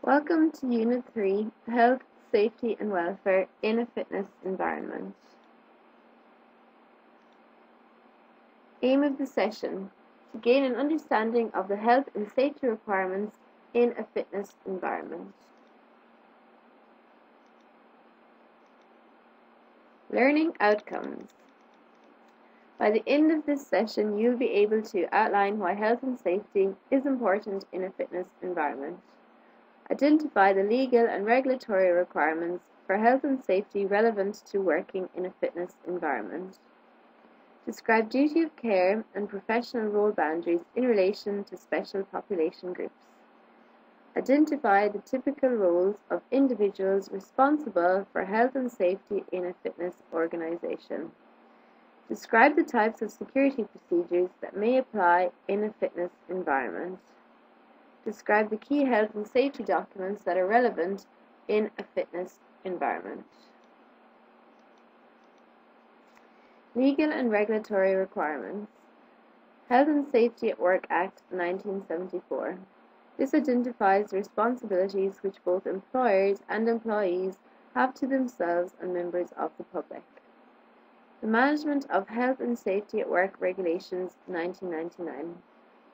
Welcome to Unit 3, Health, Safety and Welfare in a Fitness Environment. Aim of the session: to gain an understanding of the health and safety requirements in a fitness environment. Learning outcomes. By the end of this session, you'll be able to outline why health and safety is important in a fitness environment. Identify the legal and regulatory requirements for health and safety relevant to working in a fitness environment. Describe duty of care and professional role boundaries in relation to special population groups. Identify the typical roles of individuals responsible for health and safety in a fitness organization. Describe the types of security procedures that may apply in a fitness environment. Describe the key health and safety documents that are relevant in a fitness environment. Legal and regulatory requirements. Health and Safety at Work Act 1974. This identifies the responsibilities which both employers and employees have to themselves and members of the public. The Management of Health and Safety at Work Regulations 1999.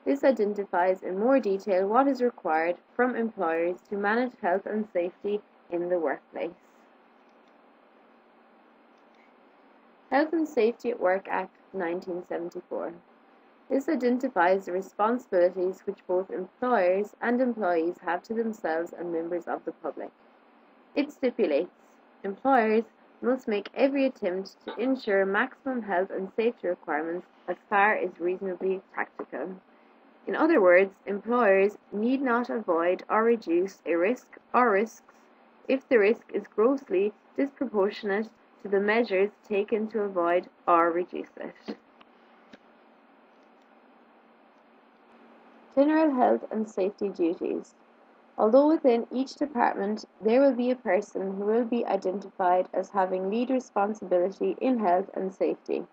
This identifies in more detail what is required from employers to manage health and safety in the workplace. Health and Safety at Work Act 1974. This identifies the responsibilities which both employers and employees have to themselves and members of the public. It stipulates employers must make every attempt to ensure maximum health and safety requirements as far as reasonably practical. In other words, employers need not avoid or reduce a risk or risks if the risk is grossly disproportionate to the measures taken to avoid or reduce it. General health and safety duties. Although within each department there will be a person who will be identified as having lead responsibility in health and safety,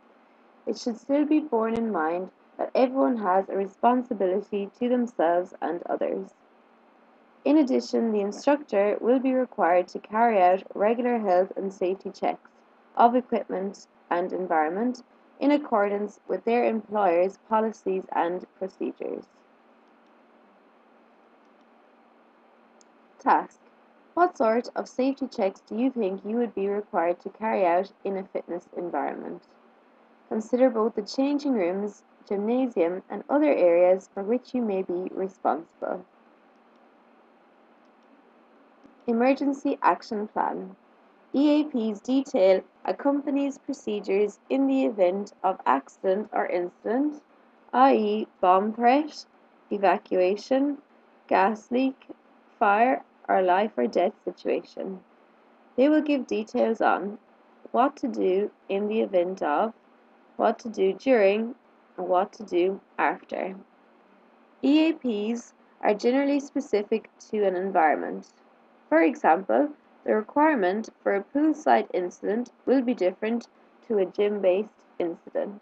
it should still be borne in mind that everyone has a responsibility to themselves and others. In addition, the instructor will be required to carry out regular health and safety checks of equipment and environment in accordance with their employer's policies and procedures. Task. What sort of safety checks do you think you would be required to carry out in a fitness environment? Consider both the changing rooms, gymnasium, and other areas for which you may be responsible. Emergency Action Plan. EAPs detail a company's procedures in the event of accident or incident, i.e. bomb threat, evacuation, gas leak, fire, or life or death situation. They will give details on what to do in the event of, what to do during, and what to do after. EAPs are generally specific to an environment. For example, the requirement for a poolside incident will be different to a gym-based incident.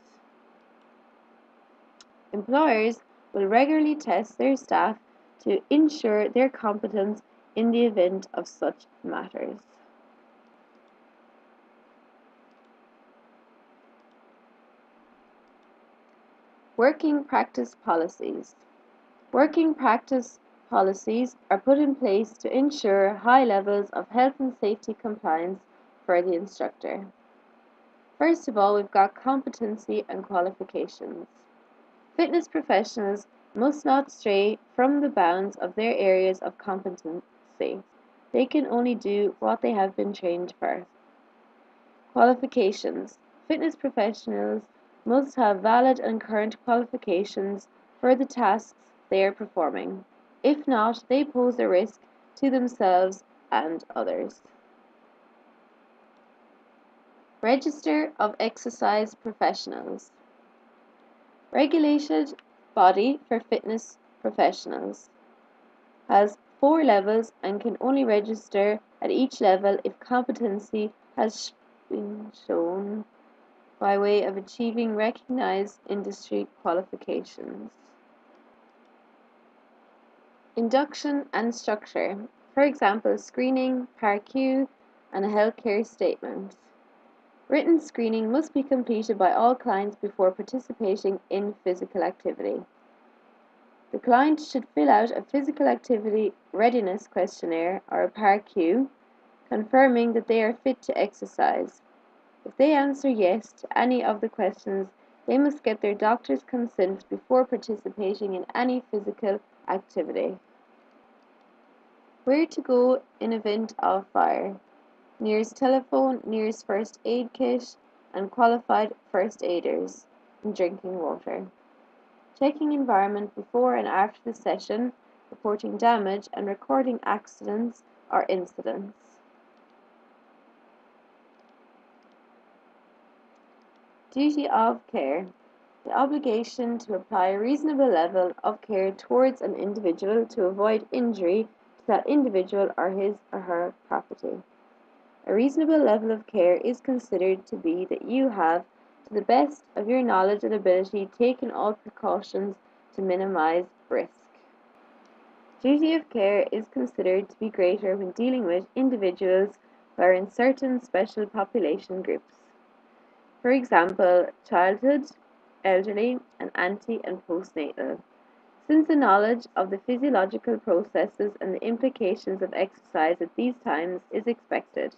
Employers will regularly test their staff to ensure their competence in the event of such matters. Working practice policies. Working practice policies are put in place to ensure high levels of health and safety compliance for the instructor. First of all, we've got competency and qualifications. Fitness professionals must not stray from the bounds of their areas of competency. They can only do what they have been trained for. Qualifications. Fitness professionals must have valid and current qualifications for the tasks they are performing. If not, they pose a risk to themselves and others. Register of Exercise Professionals. Regulated body for fitness professionals. Has 4 levels and can only register at each level if competency has been shown by way of achieving recognized industry qualifications. Induction and structure. For example, screening, PAR-Q, and a healthcare statement. Written screening must be completed by all clients before participating in physical activity. The client should fill out a physical activity readiness questionnaire or a PAR-Q, confirming that they are fit to exercise. If they answer yes to any of the questions, they must get their doctor's consent before participating in any physical activity. Where to go in event of fire? Nearest telephone, nearest first aid kit, and qualified first aiders, and drinking water. Checking environment before and after the session, reporting damage and recording accidents or incidents. Duty of care. The obligation to apply a reasonable level of care towards an individual to avoid injury to that individual or his or her property. A reasonable level of care is considered to be that you have, to the best of your knowledge and ability, taken all precautions to minimize risk. Duty of care is considered to be greater when dealing with individuals who are in certain special population groups. For example, childhood, elderly, and ante and postnatal, since the knowledge of the physiological processes and the implications of exercise at these times is expected.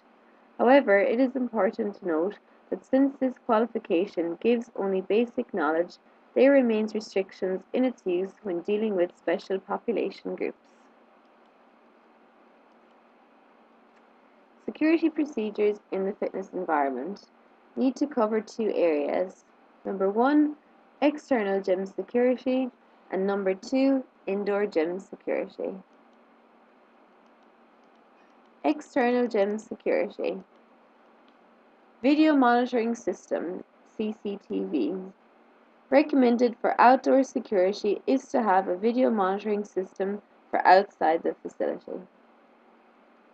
However, it is important to note that since this qualification gives only basic knowledge, there remains restrictions in its use when dealing with special population groups. Security procedures in the fitness environment need to cover two areas. Number 1, external gym security, and number 2, indoor gym security. External gym security. Video monitoring system, CCTV. Recommended for outdoor security is to have a video monitoring system for outside the facility.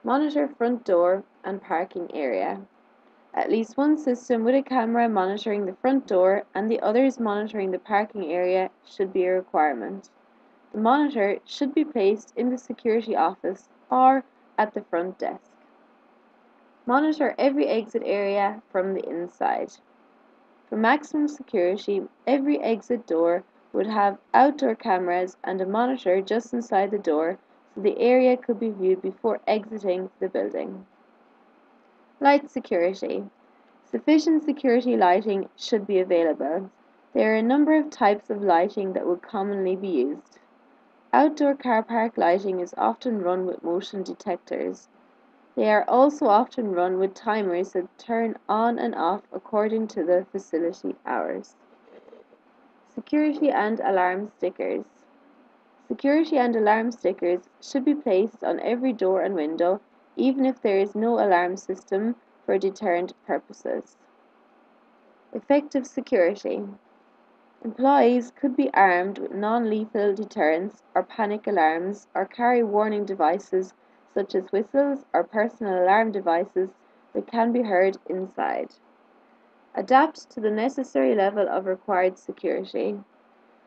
Monitor front door and parking area. At least one system with a camera monitoring the front door and the others monitoring the parking area should be a requirement. The monitor should be placed in the security office or at the front desk. Monitor every exit area from the inside. For maximum security, every exit door would have outdoor cameras and a monitor just inside the door so the area could be viewed before exiting the building. Light security. Sufficient security lighting should be available. There are a number of types of lighting that would commonly be used. Outdoor car park lighting is often run with motion detectors. They are also often run with timers that turn on and off according to the facility hours. Security and alarm stickers. Security and alarm stickers should be placed on every door and window, even if there is no alarm system, for deterrent purposes. Effective security. Employees could be armed with non-lethal deterrents or panic alarms or carry warning devices such as whistles or personal alarm devices that can be heard inside. Adapt to the necessary level of required security.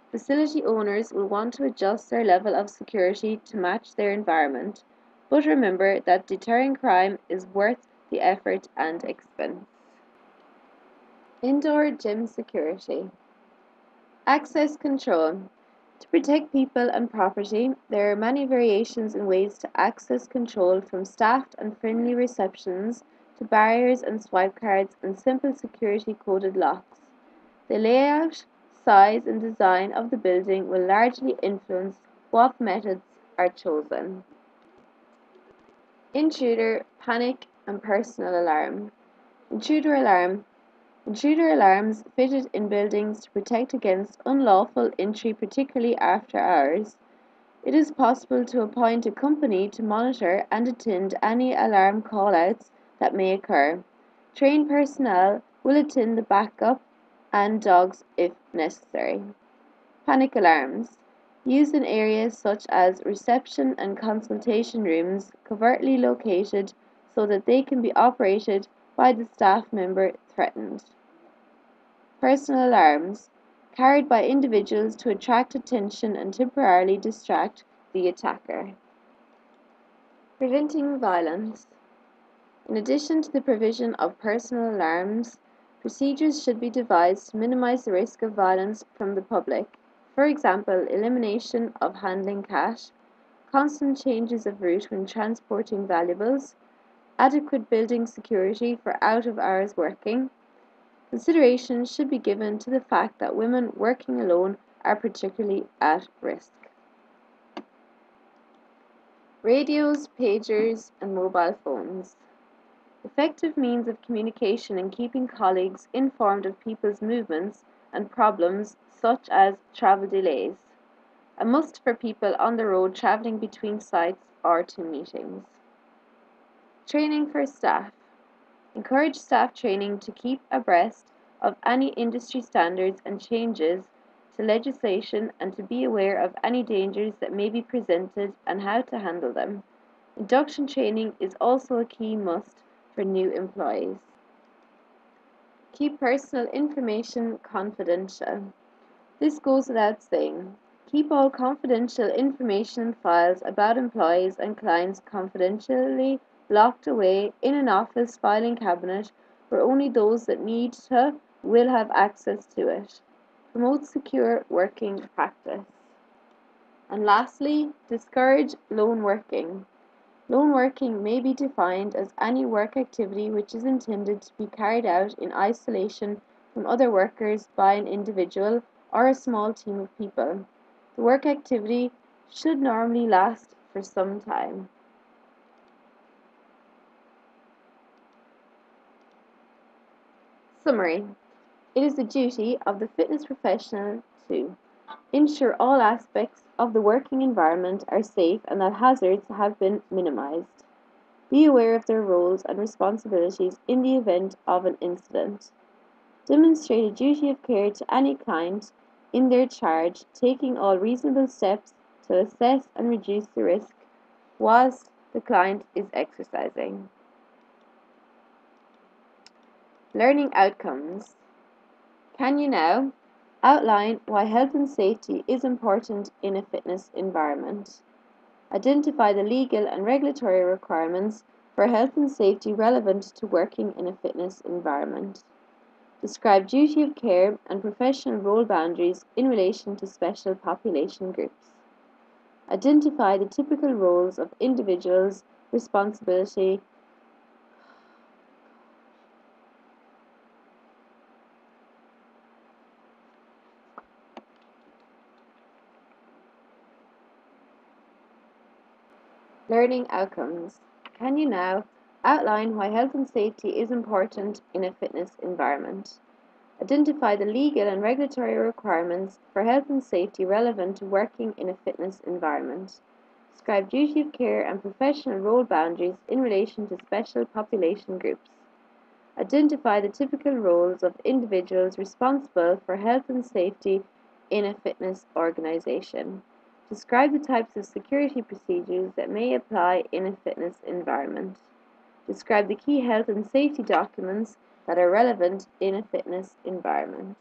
Facility owners will want to adjust their level of security to match their environment, but remember that deterring crime is worth the effort and expense. Indoor gym security. Access control. To protect people and property, there are many variations in ways to access control, from staffed and friendly receptions to barriers and swipe cards and simple security coded locks. The layout, size and design of the building will largely influence what methods are chosen. Intruder, panic and personal alarm. Intruder alarm. Intruder alarms fitted in buildings to protect against unlawful entry, particularly after hours. It is possible to appoint a company to monitor and attend any alarm call-outs that may occur. Trained personnel will attend the backup and dogs if necessary. Panic alarms. Used in areas such as reception and consultation rooms, covertly located so that they can be operated by the staff member threatened. Personal alarms. Carried by individuals to attract attention and temporarily distract the attacker. Preventing violence. In addition to the provision of personal alarms, procedures should be devised to minimize the risk of violence from the public. For example, elimination of handling cash, constant changes of route when transporting valuables, adequate building security for out-of-hours working. Consideration should be given to the fact that women working alone are particularly at risk. Radios, pagers, and mobile phones. Effective means of communication in keeping colleagues informed of people's movements and problems such as travel delays. A must for people on the road travelling between sites or to meetings. Training for staff. Encourage staff training to keep abreast of any industry standards and changes to legislation and to be aware of any dangers that may be presented and how to handle them. Induction training is also a key must for new employees. Keep personal information confidential. This goes without saying. Keep all confidential information and files about employees and clients confidentially locked away in an office filing cabinet where only those that need to will have access to it. Promote secure working practice. And lastly, discourage lone working. Lone working may be defined as any work activity which is intended to be carried out in isolation from other workers by an individual or a small team of people. The work activity should normally last for some time. Summary. It is the duty of the fitness professional to ensure all aspects of the working environment are safe and that hazards have been minimized. Be aware of their roles and responsibilities in the event of an incident. Demonstrate a duty of care to any client in their charge, taking all reasonable steps to assess and reduce the risk whilst the client is exercising. Learning outcomes. Can you now outline why health and safety is important in a fitness environment? Identify the legal and regulatory requirements for health and safety relevant to working in a fitness environment. Describe duty of care and professional role boundaries in relation to special population groups. Identify the typical roles of individuals, responsibility, learning outcomes. Can you now outline why health and safety is important in a fitness environment? Identify the legal and regulatory requirements for health and safety relevant to working in a fitness environment. Describe duty of care and professional role boundaries in relation to special population groups. Identify the typical roles of individuals responsible for health and safety in a fitness organization. Describe the types of security procedures that may apply in a fitness environment. Describe the key health and safety documents that are relevant in a fitness environment.